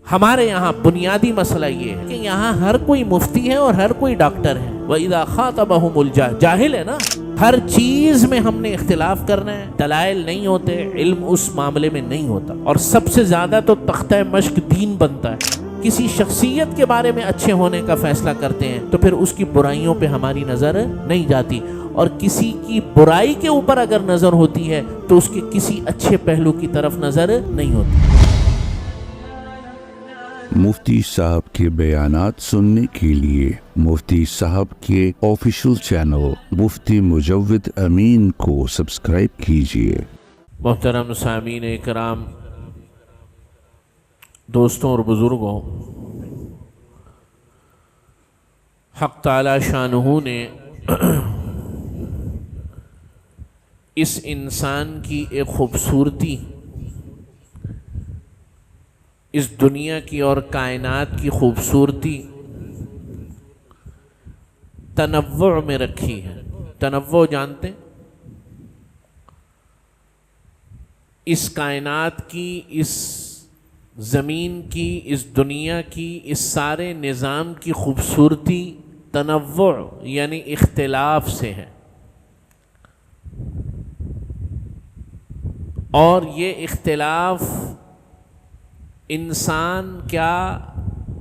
ہمارے یہاں بنیادی مسئلہ یہ ہے کہ یہاں ہر کوئی مفتی ہے اور ہر کوئی ڈاکٹر ہے. وَإِذَا خَاطَبَهُمُ الْجَاهِلُونَ جاہل ہے نا. ہر چیز میں ہم نے اختلاف کرنا ہے. دلائل نہیں ہوتے، علم اس معاملے میں نہیں ہوتا. اور سب سے زیادہ تو تختہ مشق دین بنتا ہے. کسی شخصیت کے بارے میں اچھے ہونے کا فیصلہ کرتے ہیں تو پھر اس کی برائیوں پہ ہماری نظر نہیں جاتی، اور کسی کی برائی کے اوپر اگر نظر ہوتی ہے تو اس کے کسی اچھے پہلو کی طرف نظر نہیں ہوتی. مفتی صاحب کے بیانات سننے کے لیے مفتی صاحب کے آفیشیل چینل مفتی مجود امین کو سبسکرائب کیجیے. محترم سامعین اکرام، دوستوں اور بزرگوں، حق تعالی شانہ نے اس انسان کی ایک خوبصورتی، اس دنیا کی اور کائنات کی خوبصورتی تنوع میں رکھی ہے. تنوع جانتے ہیں؟ اس کائنات کی، اس زمین کی، اس دنیا کی، اس سارے نظام کی خوبصورتی تنوع یعنی اختلاف سے ہے. اور یہ اختلاف انسان کیا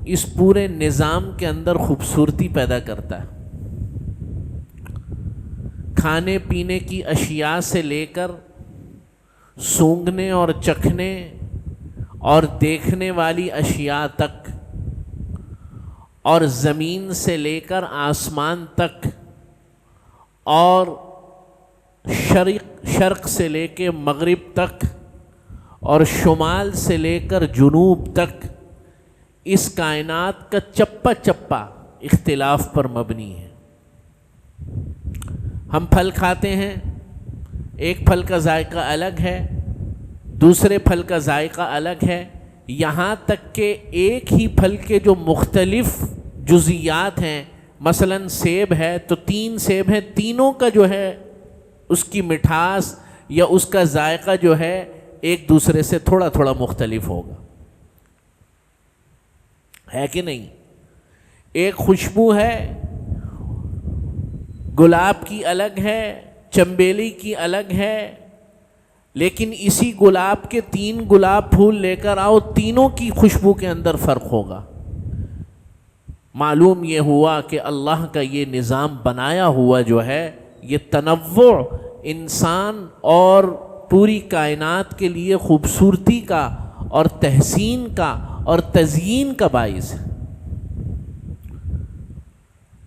اس پورے نظام کے اندر خوبصورتی پیدا کرتا ہے. کھانے پینے کی اشیاء سے لے کر سونگھنے اور چکھنے اور دیکھنے والی اشیاء تک، اور زمین سے لے کر آسمان تک، اور شرق سے لے کے مغرب تک، اور شمال سے لے کر جنوب تک، اس کائنات کا چپا چپا اختلاف پر مبنی ہے. ہم پھل کھاتے ہیں، ایک پھل کا ذائقہ الگ ہے، دوسرے پھل کا ذائقہ الگ ہے، یہاں تک کہ ایک ہی پھل کے جو مختلف جزیات ہیں، مثلا سیب ہے تو 3 سیب ہیں، تینوں کا جو ہے اس کی مٹھاس یا اس کا ذائقہ جو ہے ایک دوسرے سے تھوڑا تھوڑا مختلف ہوگا، ہے کہ نہیں؟ ایک خوشبو ہے، گلاب کی الگ ہے، چنبیلی کی الگ ہے، لیکن اسی گلاب کے 3 گلاب پھول لے کر آؤ، تینوں کی خوشبو کے اندر فرق ہوگا. معلوم یہ ہوا کہ اللہ کا یہ نظام بنایا ہوا جو ہے، یہ تنوع انسان اور پوری کائنات کے لیے خوبصورتی کا اور تحسین کا اور تزیین کا باعث ہے.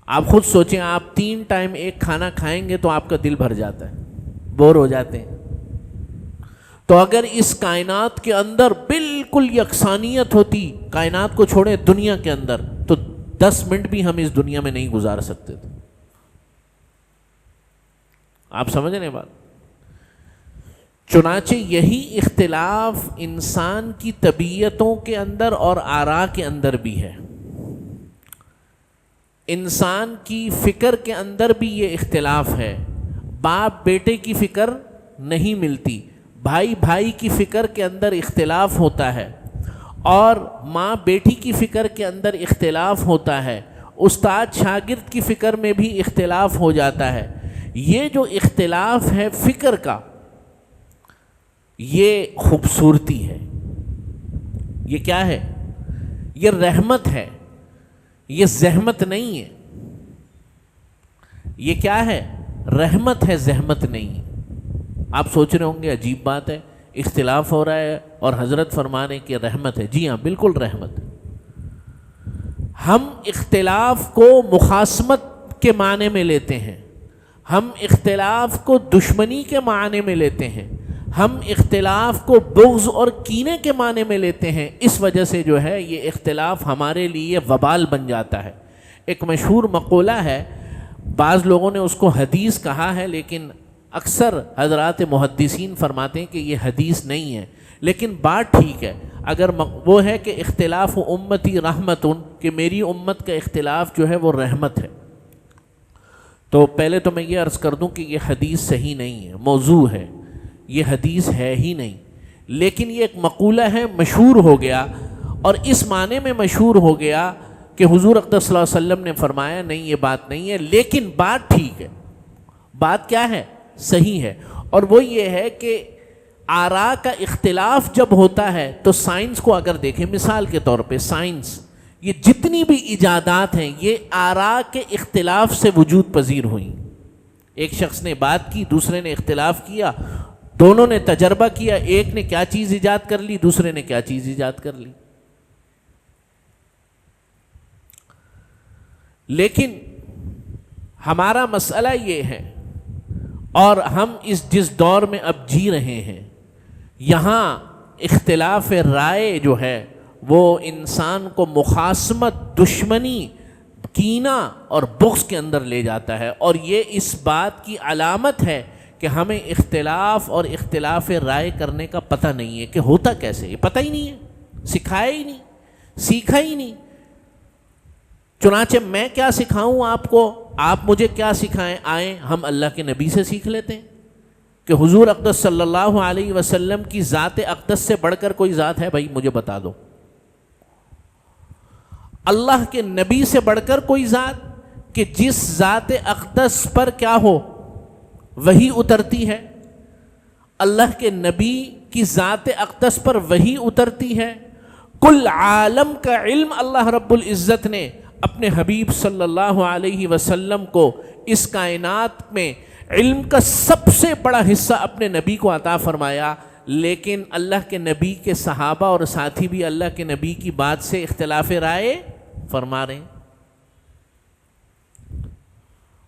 آپ خود سوچیں، آپ 3 ٹائم ایک کھانا کھائیں گے تو آپ کا دل بھر جاتا ہے، بور ہو جاتے ہیں. تو اگر اس کائنات کے اندر بالکل یکسانیت ہوتی، کائنات کو چھوڑے دنیا کے اندر، تو 10 منٹ بھی ہم اس دنیا میں نہیں گزار سکتے تھے. آپ سمجھ رہے ہیں بات؟ چنانچہ یہی اختلاف انسان کی طبیعتوں کے اندر اور آراء کے اندر بھی ہے. انسان کی فکر کے اندر بھی یہ اختلاف ہے. باپ بیٹے کی فکر نہیں ملتی، بھائی بھائی کی فکر کے اندر اختلاف ہوتا ہے، اور ماں بیٹی کی فکر کے اندر اختلاف ہوتا ہے، استاد شاگرد کی فکر میں بھی اختلاف ہو جاتا ہے. یہ جو اختلاف ہے فکر کا، یہ خوبصورتی ہے. یہ کیا ہے؟ یہ رحمت ہے، یہ زحمت نہیں ہے. یہ کیا ہے؟ رحمت ہے، زحمت نہیں ہے. آپ سوچ رہے ہوں گے عجیب بات ہے، اختلاف ہو رہا ہے اور حضرت فرمانے کی رحمت ہے. جی ہاں، بالکل رحمت ہے. ہم اختلاف کو مخاصمت کے معنی میں لیتے ہیں، ہم اختلاف کو دشمنی کے معنی میں لیتے ہیں، ہم اختلاف کو بغض اور کینے کے معنی میں لیتے ہیں. اس وجہ سے جو ہے یہ اختلاف ہمارے لیے وبال بن جاتا ہے. ایک مشہور مقولہ ہے، بعض لوگوں نے اس کو حدیث کہا ہے، لیکن اکثر حضرات محدثین فرماتے ہیں کہ یہ حدیث نہیں ہے، لیکن بات ٹھیک ہے. اگر وہ ہے کہ اختلاف امتی رحمتن، کہ میری امت کا اختلاف جو ہے وہ رحمت ہے، تو پہلے تو میں یہ عرض کر دوں کہ یہ حدیث صحیح نہیں ہے، موضوع ہے، یہ حدیث ہے ہی نہیں. لیکن یہ ایک مقولہ ہے، مشہور ہو گیا، اور اس معنی میں مشہور ہو گیا کہ حضور اقدس صلی اللہ علیہ وسلم نے فرمایا نہیں یہ بات نہیں ہے، لیکن بات ٹھیک ہے، بات کیا ہے؟ صحیح ہے، اور وہ یہ ہے کہ آراء کا اختلاف جب ہوتا ہے تو سائنس کو اگر دیکھیں، مثال کے طور پہ سائنس، یہ جتنی بھی ایجادات ہیں یہ آراء کے اختلاف سے وجود پذیر ہوئیں۔ ایک شخص نے بات کی، دوسرے نے اختلاف کیا، دونوں نے تجربہ کیا، ایک نے کیا چیز ایجاد کر لی، دوسرے نے کیا چیز ایجاد کر لی۔ لیکن ہمارا مسئلہ یہ ہے، اور ہم جس دور میں اب جی رہے ہیں، یہاں اختلاف رائے جو ہے وہ انسان کو مخاصمت، دشمنی، کینہ اور بغض کے اندر لے جاتا ہے، اور یہ اس بات کی علامت ہے کہ ہمیں اختلاف اور اختلاف رائے کرنے کا پتہ نہیں ہے کہ ہوتا کیسے، یہ پتہ ہی نہیں ہے، سکھایا ہی نہیں، سیکھا ہی نہیں۔ چنانچہ میں کیا سکھاؤں آپ کو، آپ مجھے کیا سکھائیں، آئیں ہم اللہ کے نبی سے سیکھ لیتے ہیں کہ حضور اقدس صلی اللہ علیہ وسلم کی ذات اقدس سے بڑھ کر کوئی ذات ہے؟ بھائی مجھے بتا دو۔ اللہ کے نبی سے بڑھ کر کوئی ذات کہ جس ذات اقدس پر کیا ہو وحی اترتی ہے؟ اللہ کے نبی کی ذات اقدس پر وحی اترتی ہے۔ کل عالم کا علم اللہ رب العزت نے اپنے حبیب صلی اللہ علیہ وسلم کو اس کائنات میں علم کا سب سے بڑا حصہ اپنے نبی کو عطا فرمایا، لیکن اللہ کے نبی کے صحابہ اور ساتھی بھی اللہ کے نبی کی بات سے اختلاف رائے فرما رہے ہیں۔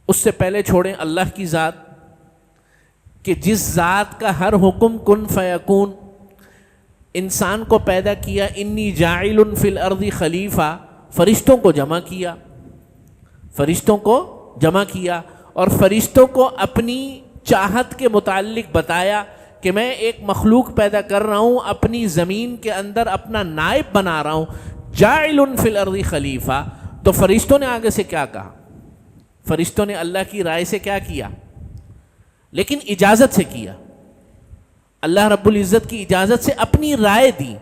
اس سے پہلے چھوڑیں اللہ کی ذات کہ جس ذات کا ہر حکم کن فیکون، انسان کو پیدا کیا، انی جاعل فی الارض خلیفہ، فرشتوں کو جمع کیا، فرشتوں کو جمع کیا اور فرشتوں کو اپنی چاہت کے متعلق بتایا کہ میں ایک مخلوق پیدا کر رہا ہوں، اپنی زمین کے اندر اپنا نائب بنا رہا ہوں، جاعل فی الارض خلیفہ۔ تو فرشتوں نے آگے سے کیا کہا؟ فرشتوں نے اللہ کی رائے سے کیا کیا؟ لیکن اجازت سے کیا، اللہ رب العزت کی اجازت سے اپنی رائے دی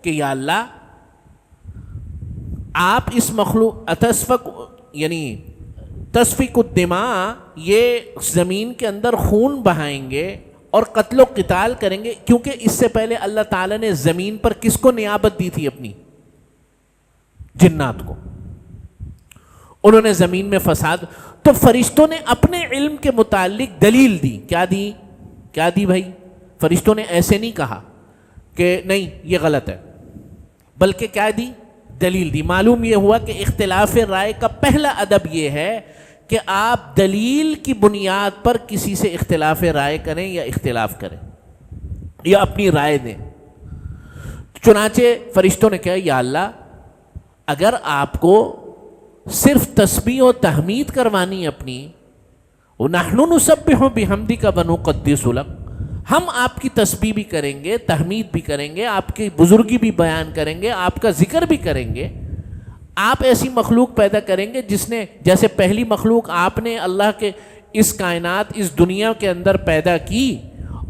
کہ یا اللہ آپ اس مخلوق یعنی تسفک الدماء، یہ زمین کے اندر خون بہائیں گے اور قتل و قتال کریں گے، کیونکہ اس سے پہلے اللہ تعالیٰ نے زمین پر کس کو نیابت دی تھی؟ اپنی جنات کو، انہوں نے زمین میں فساد۔ تو فرشتوں نے اپنے علم کے متعلق دلیل دی، کیا دی بھائی؟ فرشتوں نے ایسے نہیں کہا کہ نہیں یہ غلط ہے، بلکہ کیا دی؟ دلیل دی۔ معلوم یہ ہوا کہ اختلاف رائے کا پہلا ادب یہ ہے کہ آپ دلیل کی بنیاد پر کسی سے اختلاف رائے کریں یا اختلاف کریں یا اپنی رائے دیں۔ چنانچہ فرشتوں نے کہا یا اللہ اگر آپ کو صرف تسبیح و تحمید کروانی اپنی، وَنَحْنُ نُسَبِّحُ بِحَمْدِكَ وَنُقَدِّسُ لَكَ، ہم آپ کی تسبیح بھی کریں گے، تحمید بھی کریں گے، آپ کی بزرگی بھی بیان کریں گے، آپ کا ذکر بھی کریں گے۔ آپ ایسی مخلوق پیدا کریں گے جس نے، جیسے پہلی مخلوق آپ نے اللہ کے اس کائنات، اس دنیا کے اندر پیدا کی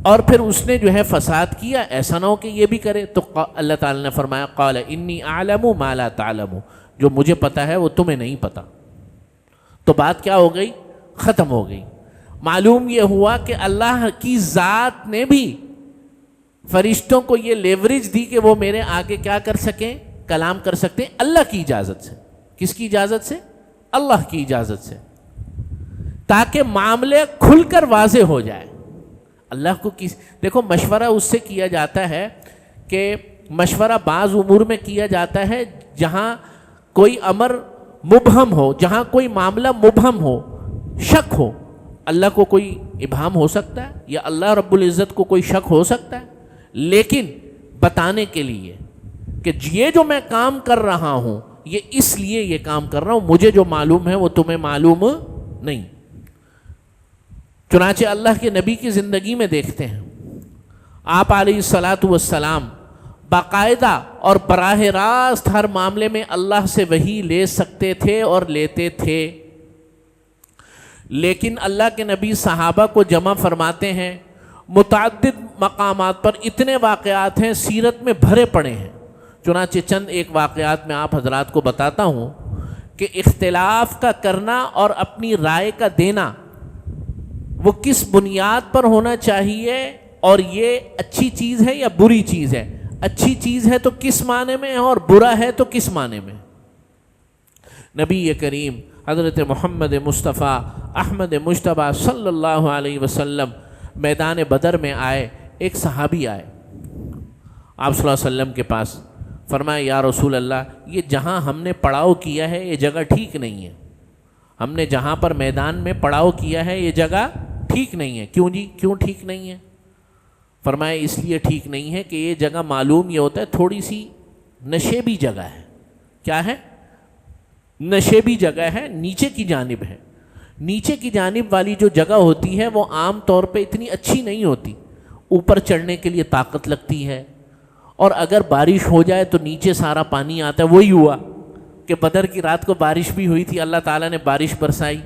اور پھر اس نے جو ہے فساد کیا، ایسا نہ ہو کہ یہ بھی کرے۔ تو اللہ تعالیٰ نے فرمایا قال انی اعلم ما لا تعلمون، جو مجھے پتا ہے وہ تمہیں نہیں پتا۔ تو بات کیا ہو گئی؟ ختم ہو گئی۔ معلوم یہ ہوا کہ اللہ کی ذات نے بھی فرشتوں کو یہ لیوریج دی کہ وہ میرے آگے کیا کر سکیں؟ کلام کر سکتے ہیں، اللہ کی اجازت سے۔ کس کی اجازت سے؟ اللہ کی اجازت سے، تاکہ معاملے کھل کر واضح ہو جائے۔ اللہ کو دیکھو مشورہ اس سے کیا جاتا ہے کہ مشورہ بعض امور میں کیا جاتا ہے جہاں کوئی امر مبہم ہو، جہاں کوئی معاملہ مبہم ہو، شک ہو۔ اللہ کو کوئی ابہام ہو سکتا ہے یا اللہ رب العزت کو کوئی شک ہو سکتا ہے، لیکن بتانے کے لیے کہ یہ جو میں کام کر رہا ہوں یہ اس لیے یہ کام کر رہا ہوں، مجھے جو معلوم ہے وہ تمہیں معلوم نہیں۔ چنانچہ اللہ کے نبی کی زندگی میں دیکھتے ہیں، آپ علیہ الصلاۃ والسلام باقاعدہ اور براہ راست ہر معاملے میں اللہ سے وحی لے سکتے تھے اور لیتے تھے، لیکن اللہ کے نبی صحابہ کو جمع فرماتے ہیں۔ متعدد مقامات پر اتنے واقعات ہیں، سیرت میں بھرے پڑے ہیں، چنانچہ چند ایک واقعات میں آپ حضرات کو بتاتا ہوں کہ اختلاف کا کرنا اور اپنی رائے کا دینا وہ کس بنیاد پر ہونا چاہیے، اور یہ اچھی چیز ہے یا بری چیز ہے، اچھی چیز ہے تو کس معنی میں ہے اور برا ہے تو کس معنی میں۔ نبی کریم حضرت محمد مصطفیٰ احمد مجتبیٰ صلی اللہ علیہ وسلم میدان بدر میں آئے، ایک صحابی آئے آپ صلی اللہ علیہ وسلم کے پاس، فرمایا یا رسول اللہ یہ جہاں ہم نے پڑاؤ کیا ہے یہ جگہ ٹھیک نہیں ہے، ہم نے جہاں پر میدان میں پڑاؤ کیا ہے یہ جگہ ٹھیک نہیں ہے۔ کیوں جی، کیوں ٹھیک نہیں ہے؟ فرمایا اس لیے ٹھیک نہیں ہے کہ یہ جگہ معلوم یہ ہوتا ہے تھوڑی سی نشیبی جگہ ہے۔ کیا ہے؟ نشیبی جگہ ہے، نیچے کی جانب ہے۔ نیچے کی جانب والی جو جگہ ہوتی ہے وہ عام طور پہ اتنی اچھی نہیں ہوتی، اوپر چڑھنے کے لیے طاقت لگتی ہے، اور اگر بارش ہو جائے تو نیچے سارا پانی آتا ہے۔ وہی ہوا کہ بدر کی رات کو بارش بھی ہوئی تھی، اللہ تعالیٰ نے بارش برسائی،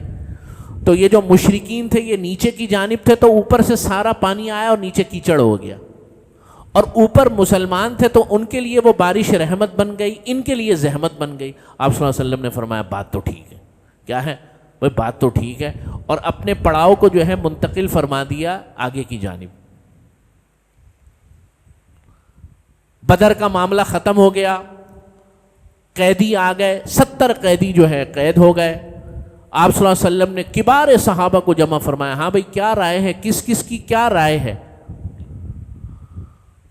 تو یہ جو مشرکین تھے یہ نیچے کی جانب تھے تو اوپر سے سارا پانی آیا اور نیچے کیچڑ ہو گیا، اور اوپر مسلمان تھے تو ان کے لیے وہ بارش رحمت بن گئی، ان کے لیے زحمت بن گئی۔ آپ صلی اللہ علیہ وسلم نے فرمایا بات تو ٹھیک ہے۔ کیا ہے؟ وہ بات تو ٹھیک ہے، اور اپنے پڑاؤ کو جو ہے منتقل فرما دیا آگے کی جانب۔ بدر کا معاملہ ختم ہو گیا، قیدی آ گئے، 70 قیدی جو ہے قید ہو گئے۔ آپ صلی اللہ علیہ وسلم نے کبار صحابہ کو جمع فرمایا، ہاں بھئی کیا رائے ہے، کس کس کی کیا رائے ہے؟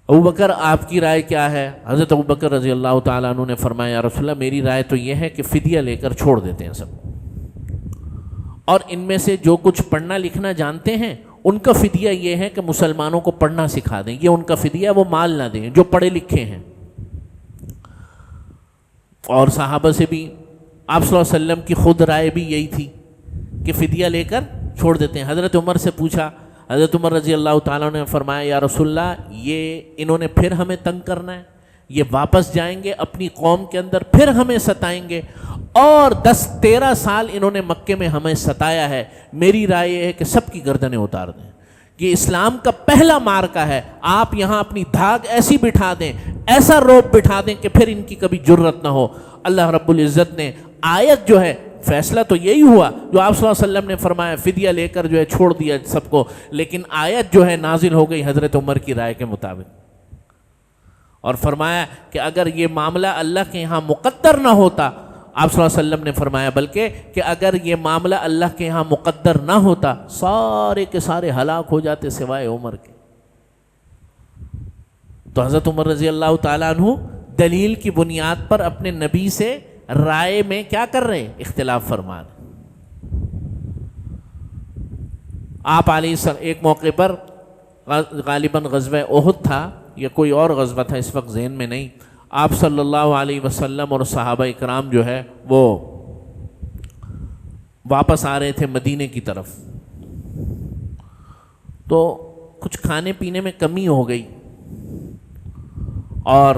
ابوبکر آپ کی رائے کیا ہے؟ حضرت ابوبکر رضی اللہ تعالیٰ عنہ نے فرمایا یا رسول اللہ میری رائے تو یہ ہے کہ فدیہ لے کر چھوڑ دیتے ہیں سب، اور ان میں سے جو کچھ پڑھنا لکھنا جانتے ہیں ان کا فدیہ یہ ہے کہ مسلمانوں کو پڑھنا سکھا دیں، یہ ان کا فدیہ، وہ مال نہ دیں جو پڑھے لکھے ہیں۔ اور صحابہ سے بھی آپ صلی اللہ علیہ وسلم کی خود رائے بھی یہی تھی کہ فدیہ لے کر چھوڑ دیتے ہیں۔ حضرت عمر سے پوچھا، حضرت عمر رضی اللہ تعالیٰ نے فرمایا یا رسول اللہ یہ انہوں نے پھر ہمیں تنگ کرنا ہے، یہ واپس جائیں گے اپنی قوم کے اندر پھر ہمیں ستائیں گے، اور 10-13 سال انہوں نے مکے میں ہمیں ستایا ہے، میری رائے یہ ہے کہ سب کی گردنیں اتار دیں۔ یہ اسلام کا پہلا مارکہ ہے، آپ یہاں اپنی دھاگ ایسی بٹھا دیں، ایسا روب بٹھا دیں کہ پھر ان کی کبھی جرت نہ ہو۔ اللہ رب العزت نے آیت جو ہے، فیصلہ تو یہی ہوا جو آپ صلی اللہ علیہ وسلم نے فرمایا، فدیہ لے کر جو ہے چھوڑ دیا سب کو، لیکن آیت جو ہے نازل ہو گئی حضرت عمر کی رائے کے مطابق، اور فرمایا کہ اگر یہ معاملہ اللہ کے یہاں مقدر نہ ہوتا، آپ صلی اللہ علیہ وسلم نے فرمایا بلکہ کہ اگر یہ معاملہ اللہ کے یہاں مقدر نہ ہوتا سارے کے سارے ہلاک ہو جاتے سوائے عمر کے۔ تو حضرت عمر رضی اللہ تعالیٰ عنہ دلیل کی بنیاد پر اپنے نبی سے رائے میں کیا کر رہے ہیں؟ اختلاف فرما رہے۔ آپ علیہ السلام ایک موقع پر غالباً غزوہ احد تھا یا کوئی اور غزوہ تھا، اس وقت ذہن میں نہیں، آپ صلی اللہ علیہ وسلم اور صحابہ اکرام جو ہے وہ واپس آ رہے تھے مدینے کی طرف، تو کچھ کھانے پینے میں کمی ہو گئی، اور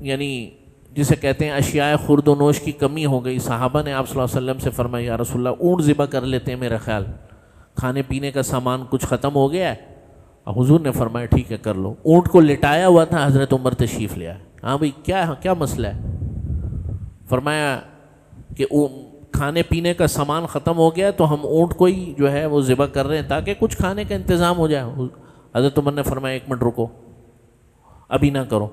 یعنی جسے کہتے ہیں اشیاء خرد و نوش کی کمی ہو گئی۔ صحابہ نے آپ صلی اللہ علیہ وسلم سے فرمایا یا رسول اللہ اونٹ ذبح کر لیتے ہیں، میرا خیال کھانے پینے کا سامان کچھ ختم ہو گیا ہے۔ حضور نے فرمایا ٹھیک ہے کر لو۔ اونٹ کو لٹایا ہوا تھا، حضرت عمر تشریف لے آئے، ہاں بھئی کیا مسئلہ ہے؟ فرمایا کہ کھانے پینے کا سامان ختم ہو گیا تو ہم اونٹ کو ہی جو ہے وہ ذبح کر رہے ہیں تاکہ کچھ کھانے کا انتظام ہو جائے۔ حضرت عمر نے فرمایا ایک منٹ رکو، ابھی نہ کرو۔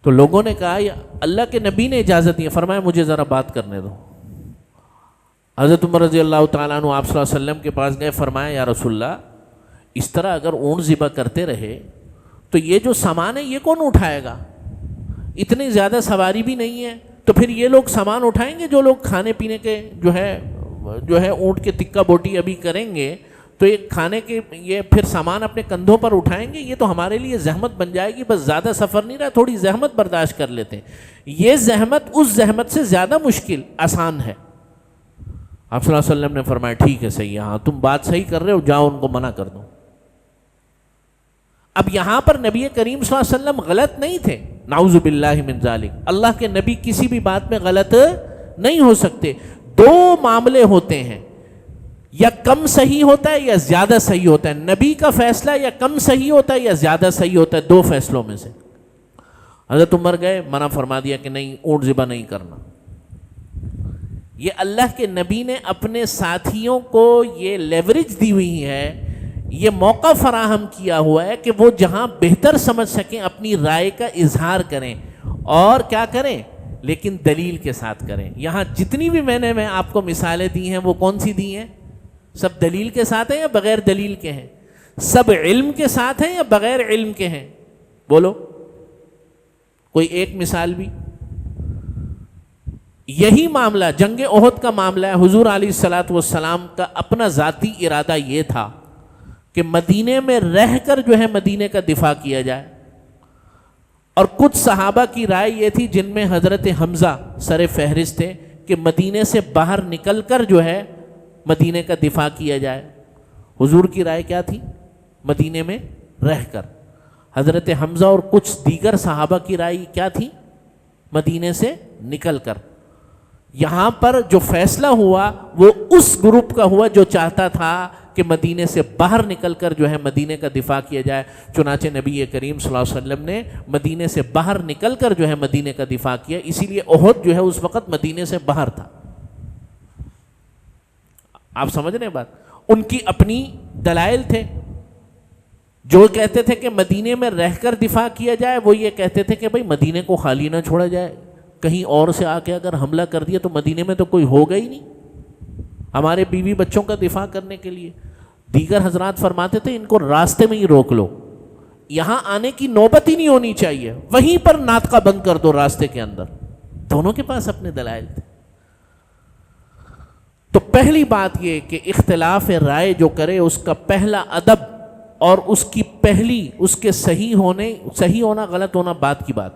تو لوگوں نے کہا اللہ کے نبی نے اجازت دی، فرمایا مجھے ذرا بات کرنے دو۔ حضرت عمر رضی اللہ تعالیٰ عنہ آپ صلی اللہ علیہ وسلم کے پاس گئے، فرمایا یا رسول اللہ اس طرح اگر اونٹ ذبح کرتے رہے تو یہ جو سامان ہے یہ کون اٹھائے گا؟ اتنی زیادہ سواری بھی نہیں ہے، تو پھر یہ لوگ سامان اٹھائیں گے جو لوگ کھانے پینے کے جو ہے اونٹ کے تکہ بوٹی ابھی کریں گے، تو یہ کھانے کے یہ پھر سامان اپنے کندھوں پر اٹھائیں گے، یہ تو ہمارے لیے زحمت بن جائے گی، بس زیادہ سفر نہیں رہا، تھوڑی زحمت برداشت کر لیتے ہیں۔ یہ زحمت اس زحمت سے زیادہ مشکل آسان ہے۔ آپ صلی اللہ علیہ وسلم نے فرمایا ٹھیک ہے صحیح ہے، ہاں تم بات صحیح کر رہے ہو، جاؤ ان کو منع کر دو۔ اب یہاں پر نبی کریم صلی اللہ علیہ وسلم غلط نہیں تھے، نعوذ باللہ من ذالک، اللہ کے نبی کسی بھی بات میں غلط نہیں ہو سکتے۔ دو معاملے ہوتے ہیں، یا کم صحیح ہوتا ہے یا زیادہ صحیح ہوتا ہے، نبی کا فیصلہ یا کم صحیح ہوتا ہے یا زیادہ صحیح ہوتا ہے، دو فیصلوں میں سے۔ حضرت عمر گئے, منع فرما دیا کہ نہیں, اونٹ ذبح نہیں کرنا. یہ اللہ کے نبی نے اپنے ساتھیوں کو یہ لیوریج دی ہوئی ہے, یہ موقع فراہم کیا ہوا ہے کہ وہ جہاں بہتر سمجھ سکیں اپنی رائے کا اظہار کریں, اور کیا کریں, لیکن دلیل کے ساتھ کریں. یہاں جتنی بھی میں آپ کو مثالیں دی ہیں وہ کون سی دی ہیں؟ سب دلیل کے ساتھ ہیں یا بغیر دلیل کے ہیں؟ سب علم کے ساتھ ہیں یا بغیر علم کے ہیں؟ بولو کوئی ایک مثال بھی. یہی معاملہ جنگ احد کا معاملہ ہے. حضور علیہ الصلوۃ والسلام کا اپنا ذاتی ارادہ یہ تھا کہ مدینے میں رہ کر جو ہے مدینے کا دفاع کیا جائے, اور کچھ صحابہ کی رائے یہ تھی جن میں حضرت حمزہ سر فہرست تھے کہ مدینے سے باہر نکل کر جو ہے مدینے کا دفاع کیا جائے. حضور کی رائے کیا تھی؟ مدینے میں رہ کر. حضرت حمزہ اور کچھ دیگر صحابہ کی رائے کیا تھی؟ مدینے سے نکل کر. یہاں پر جو فیصلہ ہوا وہ اس گروپ کا ہوا جو چاہتا تھا کہ مدینے سے باہر نکل کر جو ہے مدینے کا دفاع کیا جائے. چنانچہ نبی کریم صلی اللہ علیہ وسلم نے مدینے سے باہر نکل کر جو ہے مدینے کا دفاع کیا. اسی لیے احد جو ہے اس وقت مدینے سے باہر تھا. آپ سمجھ رہے ہیں بات؟ ان کی اپنی دلائل تھے. جو کہتے تھے کہ مدینے میں رہ کر دفاع کیا جائے وہ یہ کہتے تھے کہ بھائی مدینے کو خالی نہ چھوڑا جائے, کہیں اور سے آ کے اگر حملہ کر دیا تو مدینے میں تو کوئی ہوگا ہی نہیں ہمارے بیوی بچوں کا دفاع کرنے کے لیے. دیگر حضرات فرماتے تھے ان کو راستے میں ہی روک لو, یہاں آنے کی نوبت ہی نہیں ہونی چاہیے, وہیں پر ناطقہ بند کر دو راستے کے اندر. دونوں کے پاس اپنے دلائل تھے. تو پہلی بات یہ کہ اختلاف رائے جو کرے اس کا پہلا ادب اور اس کی پہلی اس کے صحیح ہونا غلط ہونا بات کی بات,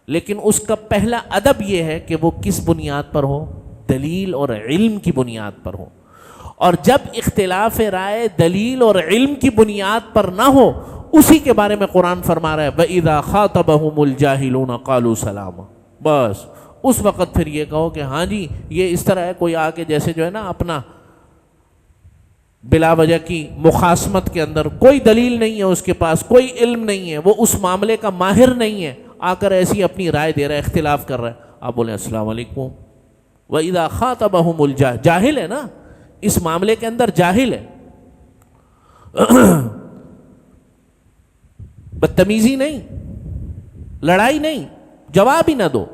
لیکن اس کا پہلا ادب یہ ہے کہ وہ کس بنیاد پر ہو؟ دلیل اور علم کی بنیاد پر ہو. اور جب اختلاف رائے دلیل اور علم کی بنیاد پر نہ ہو, اسی کے بارے میں قرآن فرما رہا ہے وَإِذَا خَاطَبَهُمُ الْجَاهِلُونَ قَالُوا سَلَامًا. بس اس وقت پھر یہ کہو کہ ہاں جی یہ اس طرح ہے, کوئی آ کے جیسے جو ہے نا اپنا بلا وجہ کی مخاصمت کے اندر کوئی دلیل نہیں ہے اس کے پاس, کوئی علم نہیں ہے, وہ اس معاملے کا ماہر نہیں ہے, آ کر ایسی اپنی رائے دے رہا ہے, اختلاف کر رہا ہے. آپ بولیں السلام علیکم. وَإِذَا خَاطَبَهُمُ الْجَاهِلُونَ, جاہل ہے نا اس معاملے کے اندر, جاہل ہے, بدتمیزی نہیں, لڑائی نہیں, جواب ہی نہ دو.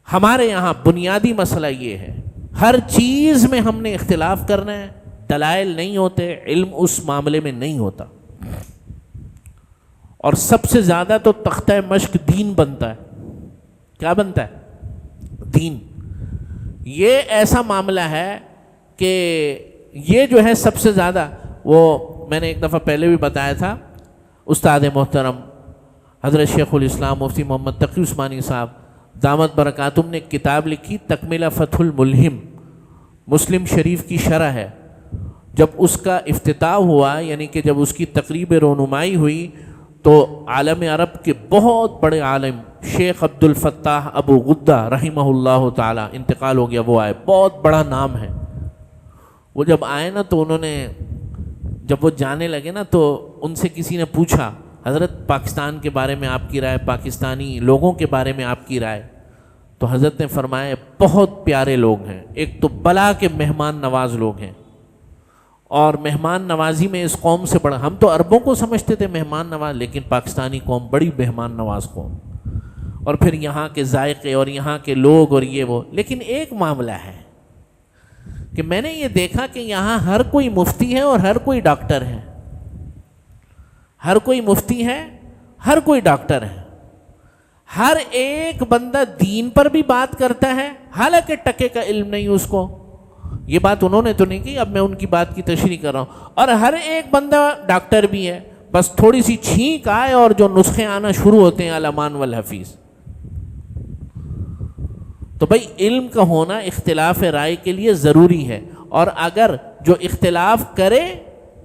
ہمارے یہاں بنیادی مسئلہ یہ ہے, ہر چیز میں ہم نے اختلاف کرنا ہے, دلائل نہیں ہوتے, علم اس معاملے میں نہیں ہوتا. اور سب سے زیادہ تو تختہ مشق دین بنتا ہے. کیا بنتا ہے؟ دین. یہ ایسا معاملہ ہے کہ یہ جو ہے سب سے زیادہ, وہ میں نے ایک دفعہ پہلے بھی بتایا تھا, استاد محترم حضرت شیخ الاسلام مفتی محمد تقی عثمانی صاحب دامت برکاتہم نے کتاب لکھی تکملہ فتح الملہم, مسلم شریف کی شرح ہے. جب اس کا افتتاح ہوا, یعنی کہ جب اس کی تقریب رونمائی ہوئی, تو عالم عرب کے بہت بڑے عالم شیخ عبد الفتاح ابو غدہ رحمہ اللہ تعالی, انتقال ہو گیا, وہ آئے, بہت بڑا نام ہے. وہ جب آئے نا تو انہوں نے, جب وہ جانے لگے نا تو ان سے کسی نے پوچھا حضرت پاکستان کے بارے میں آپ کی رائے, پاکستانی لوگوں کے بارے میں آپ کی رائے. تو حضرت نے فرمایا بہت پیارے لوگ ہیں, ایک تو بلا کے مہمان نواز لوگ ہیں, اور مہمان نوازی میں اس قوم سے بڑا, ہم تو عربوں کو سمجھتے تھے مہمان نواز, لیکن پاکستانی قوم بڑی مہمان نواز قوم, اور پھر یہاں کے ذائقے اور یہاں کے لوگ اور یہ وہ. لیکن ایک معاملہ ہے کہ میں نے یہ دیکھا کہ یہاں ہر کوئی مفتی ہے اور ہر کوئی ڈاکٹر ہے, ہر کوئی مفتی ہے, ہر کوئی ڈاکٹر ہے, ہر ایک بندہ دین پر بھی بات کرتا ہے, حالانکہ ٹکے کا علم نہیں اس کو. یہ بات انہوں نے تو نہیں کی, اب میں ان کی بات کی تشریح کر رہا ہوں. اور ہر ایک بندہ ڈاکٹر بھی ہے, بس تھوڑی سی چھینک آئے اور جو نسخے آنا شروع ہوتے ہیں الامان والحفیظ. تو بھائی علم کا ہونا اختلاف رائے کے لیے ضروری ہے, اور اگر جو اختلاف کرے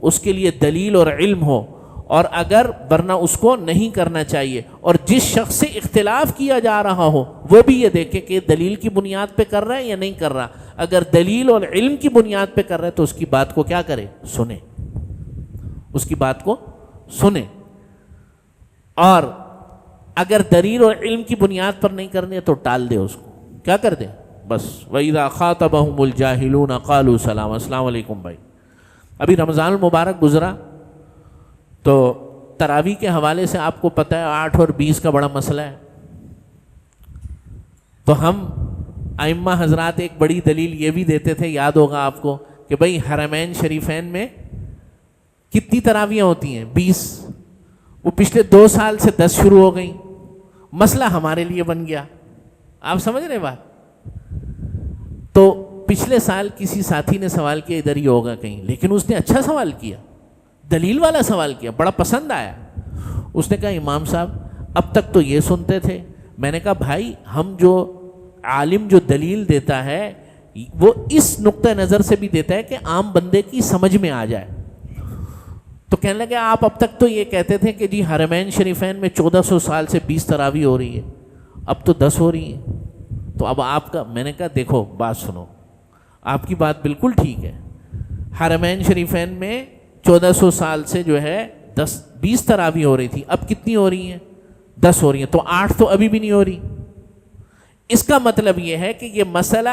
اس کے لیے دلیل اور علم ہو, اور اگر ورنہ اس کو نہیں کرنا چاہیے. اور جس شخص سے اختلاف کیا جا رہا ہو وہ بھی یہ دیکھے کہ دلیل کی بنیاد پہ کر رہا ہے یا نہیں کر رہا. اگر دلیل اور علم کی بنیاد پہ کر رہا ہے تو اس کی بات کو کیا کرے, سنے, اس کی بات کو سنے. اور اگر دلیل اور علم کی بنیاد پر نہیں کرنے تو ٹال دے اس کو. کیا کر دے؟ بس وَإِذَا خَاطَبَهُمُ الْجَاهِلُونَ قَالُوا سَلَامًا. السلام علیکم بھائی. ابھی رمضان المبارک گزرا تو تراویح کے حوالے سے آپ کو پتہ ہے 8 اور 20 کا بڑا مسئلہ ہے. تو ہم ائمہ حضرات ایک بڑی دلیل یہ بھی دیتے تھے، یاد ہوگا آپ کو، کہ بھائی حرمین شریفین میں کتنی تراویحیں ہوتی ہیں؟ 20. وہ پچھلے 2 سال سے 10 شروع ہو گئیں. مسئلہ ہمارے لیے بن گیا. آپ سمجھ رہے بات؟ تو پچھلے سال کسی ساتھی نے سوال کیا ادھر ہی ہوگا کہیں، لیکن اس نے اچھا سوال کیا، دلیل والا سوال کیا، بڑا پسند آیا. اس نے کہا امام صاحب اب تک تو یہ سنتے تھے. میں نے کہا بھائی ہم جو عالم جو دلیل دیتا ہے وہ اس نقطہ نظر سے بھی دیتا ہے کہ عام بندے کی سمجھ میں آ جائے. تو کہنے لگے آپ اب تک تو یہ کہتے تھے کہ جی حرمین شریفین میں 1400 سال سے 20 تراویح ہو رہی ہے، اب تو 10 ہو رہی ہیں، تو اب آپ کا. میں نے کہا دیکھو بات سنو، آپ کی بات بالکل ٹھیک ہے. حرمین شریفین میں 1400 سال سے جو ہے 20 تراویح ہو رہی تھی، اب کتنی ہو رہی ہیں؟ 10 ہو رہی ہیں. تو 8 تو ابھی بھی نہیں ہو رہی. اس کا مطلب یہ ہے کہ یہ مسئلہ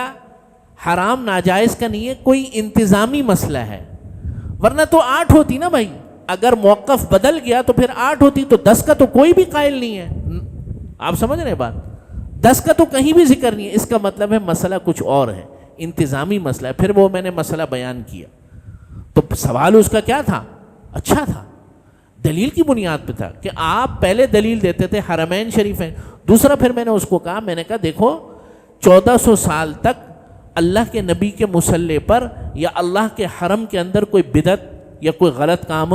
حرام ناجائز کا نہیں ہے، کوئی انتظامی مسئلہ ہے. ورنہ تو 8 ہوتی نا بھائی. اگر موقف بدل گیا تو پھر 8 ہوتی، تو 10 کا تو کوئی بھی قائل نہیں ہے. آپ سمجھ رہے بات؟ 10 کا تو کہیں بھی ذکر نہیں ہے. اس کا مطلب ہے مسئلہ کچھ اور ہے، انتظامی مسئلہ ہے. پھر وہ میں نے مسئلہ بیان کیا. تو سوال اس کا کیا تھا؟ اچھا تھا، دلیل کی بنیاد پہ تھا کہ آپ پہلے دلیل دیتے تھے حرمین شریف ہیں. دوسرا پھر میں نے اس کو کہا، میں نے کہا دیکھو 1400 سال تک اللہ کے نبی کے مصلی پر یا اللہ کے حرم کے اندر کوئی بدعت یا کوئی غلط کام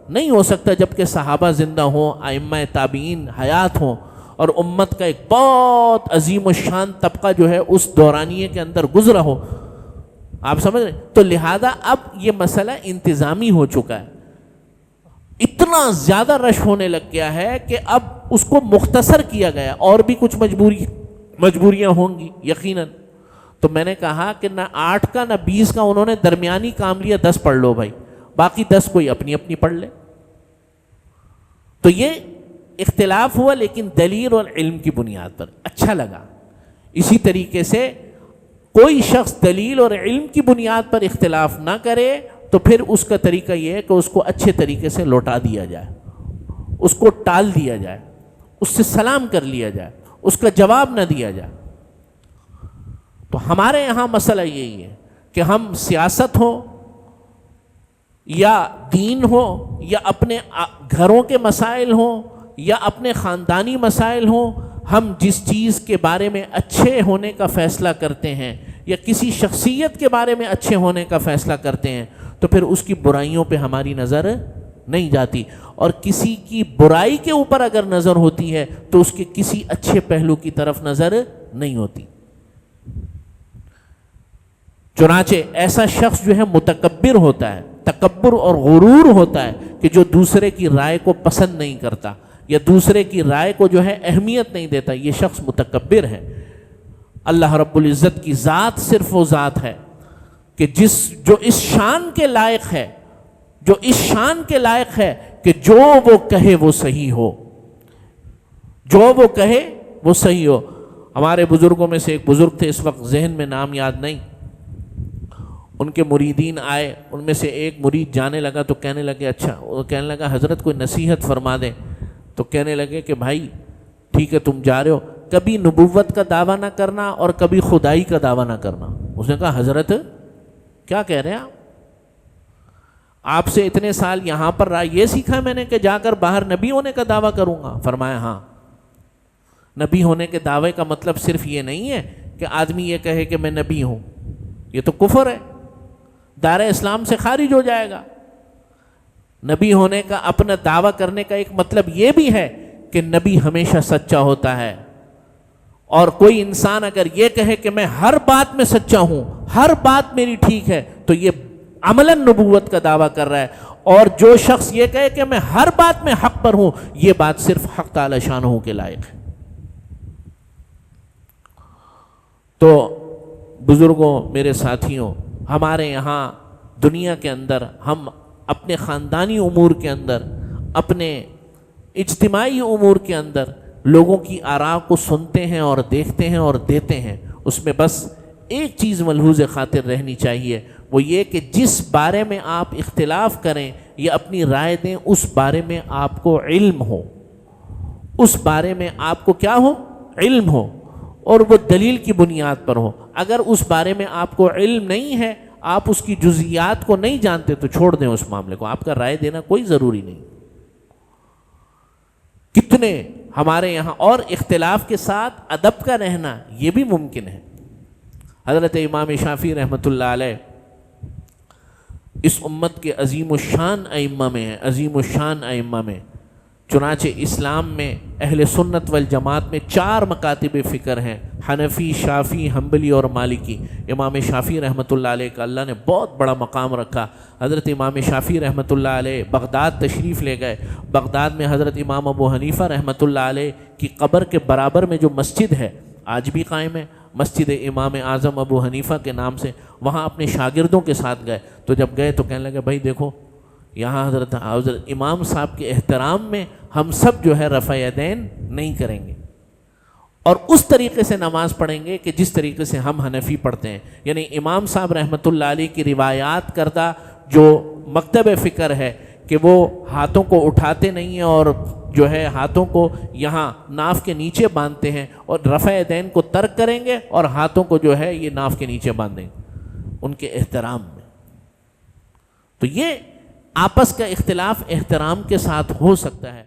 نہیں ہو سکتا جبکہ صحابہ زندہ ہوں، ائمہ تابعین حیات ہوں، اور امت کا ایک بہت عظیم و شان طبقہ جو ہے اس دورانیے کے اندر گزرا ہو. آپ سمجھ رہے؟ تو لہذا اب یہ مسئلہ انتظامی ہو چکا ہے. اتنا زیادہ رش ہونے لگ گیا ہے کہ اب اس کو مختصر کیا گیا. اور بھی کچھ مجبوریاں ہوں گی یقیناً. تو میں نے کہا کہ نہ 8 کا نہ 20 کا انہوں نے درمیانی کام لیا، 10 پڑھ لو بھائی، باقی 10 کوئی اپنی اپنی پڑھ لے. تو یہ اختلاف ہوا لیکن دلیل اور علم کی بنیاد پر. اچھا لگا. اسی طریقے سے کوئی شخص دلیل اور علم کی بنیاد پر اختلاف نہ کرے تو پھر اس کا طریقہ یہ ہے کہ اس کو اچھے طریقے سے لوٹا دیا جائے، اس کو ٹال دیا جائے، اس سے سلام کر لیا جائے، اس کا جواب نہ دیا جائے. تو ہمارے یہاں مسئلہ یہی ہے کہ ہم سیاست ہو یا دین ہو یا اپنے گھروں کے مسائل ہوں یا اپنے خاندانی مسائل ہوں، ہم جس چیز کے بارے میں اچھے ہونے کا فیصلہ کرتے ہیں یا کسی شخصیت کے بارے میں اچھے ہونے کا فیصلہ کرتے ہیں تو پھر اس کی برائیوں پہ ہماری نظر نہیں جاتی. اور کسی کی برائی کے اوپر اگر نظر ہوتی ہے تو اس کے کسی اچھے پہلو کی طرف نظر نہیں ہوتی. چنانچہ ایسا شخص جو ہے متکبر ہوتا ہے، تکبر اور غرور ہوتا ہے کہ جو دوسرے کی رائے کو پسند نہیں کرتا یا دوسرے کی رائے کو جو ہے اہمیت نہیں دیتا. یہ شخص متکبر ہے. اللہ رب العزت کی ذات صرف وہ ذات ہے کہ جو اس شان کے لائق ہے، جو اس شان کے لائق ہے کہ جو وہ کہے وہ صحیح ہو، جو وہ کہے وہ صحیح ہو. ہمارے بزرگوں میں سے ایک بزرگ تھے، اس وقت ذہن میں نام یاد نہیں، ان کے مریدین آئے، ان میں سے ایک مرید جانے لگا تو کہنے لگے اچھا، وہ کہنے لگا حضرت کوئی نصیحت فرما دیں. تو کہنے لگے کہ بھائی ٹھیک ہے تم جا رہے ہو، کبھی نبوت کا دعویٰ نہ کرنا اور کبھی خدائی کا دعویٰ نہ کرنا. اس نے کہا حضرت کیا کہہ رہے ہیں آپ سے اتنے سال یہاں پر رہا، یہ سیکھا میں نے کہ جا کر باہر نبی ہونے کا دعویٰ کروں گا؟ فرمایا ہاں، نبی ہونے کے دعوے کا مطلب صرف یہ نہیں ہے کہ آدمی یہ کہے کہ میں نبی ہوں، یہ تو کفر ہے، دائرہ اسلام سے خارج ہو جائے گا. نبی ہونے کا اپنا دعویٰ کرنے کا ایک مطلب یہ بھی ہے کہ نبی ہمیشہ سچا ہوتا ہے. اور کوئی انسان اگر یہ کہے کہ میں ہر بات میں سچا ہوں، ہر بات میری ٹھیک ہے، تو یہ عملاً نبوت کا دعویٰ کر رہا ہے. اور جو شخص یہ کہے کہ میں ہر بات میں حق پر ہوں، یہ بات صرف حق تعالی شانہ کے لائق ہے. تو بزرگوں، میرے ساتھیوں، ہمارے یہاں دنیا کے اندر ہم اپنے خاندانی امور کے اندر، اپنے اجتماعی امور کے اندر لوگوں کی آراء کو سنتے ہیں اور دیکھتے ہیں اور دیتے ہیں، اس میں بس ایک چیز ملحوظ خاطر رہنی چاہیے، وہ یہ کہ جس بارے میں آپ اختلاف کریں یا اپنی رائے دیں اس بارے میں آپ کو علم ہو، اس بارے میں آپ کو کیا ہو؟ علم ہو، اور وہ دلیل کی بنیاد پر ہو۔ اگر اس بارے میں آپ کو علم نہیں ہے، آپ اس کی جزئیات کو نہیں جانتے، تو چھوڑ دیں اس معاملے کو، آپ کا رائے دینا کوئی ضروری نہیں۔ کتنے ہمارے یہاں اور اختلاف کے ساتھ ادب کا رہنا یہ بھی ممکن ہے۔ حضرت امام شافعی رحمۃ اللہ علیہ اس امت کے عظیم الشان ائمہ میں ہیں، عظیم الشان ائمہ میں۔ چنانچہ اسلام میں اہل سنت والجماعت میں 4 مکاتب فکر ہیں، حنفی، شافعی، حنبلی اور مالکی۔ امام شافعی رحمۃ اللہ علیہ کا اللہ نے بہت بڑا مقام رکھا۔ حضرت امام شافعی رحمۃ اللہ علیہ بغداد تشریف لے گئے۔ بغداد میں حضرت امام ابو حنیفہ رحمۃ اللہ علیہ کی قبر کے برابر میں جو مسجد ہے آج بھی قائم ہے، مسجد امام اعظم ابو حنیفہ کے نام سے، وہاں اپنے شاگردوں کے ساتھ گئے۔ تو جب گئے تو کہنے لگے بھائی دیکھو یہاں حضرت امام صاحب کے احترام میں ہم سب جو ہے رفع یدین نہیں کریں گے، اور اس طریقے سے نماز پڑھیں گے کہ جس طریقے سے ہم حنفی پڑھتے ہیں۔ یعنی امام صاحب رحمۃ اللہ علیہ کی روایات کردہ جو مکتب فکر ہے کہ وہ ہاتھوں کو اٹھاتے نہیں ہیں اور جو ہے ہاتھوں کو یہاں ناف کے نیچے باندھتے ہیں، اور رفع یدین کو ترک کریں گے اور ہاتھوں کو جو ہے یہ ناف کے نیچے باندھیں گے ان کے احترام میں۔ تو یہ آپس کا اختلاف احترام کے ساتھ ہو سکتا ہے۔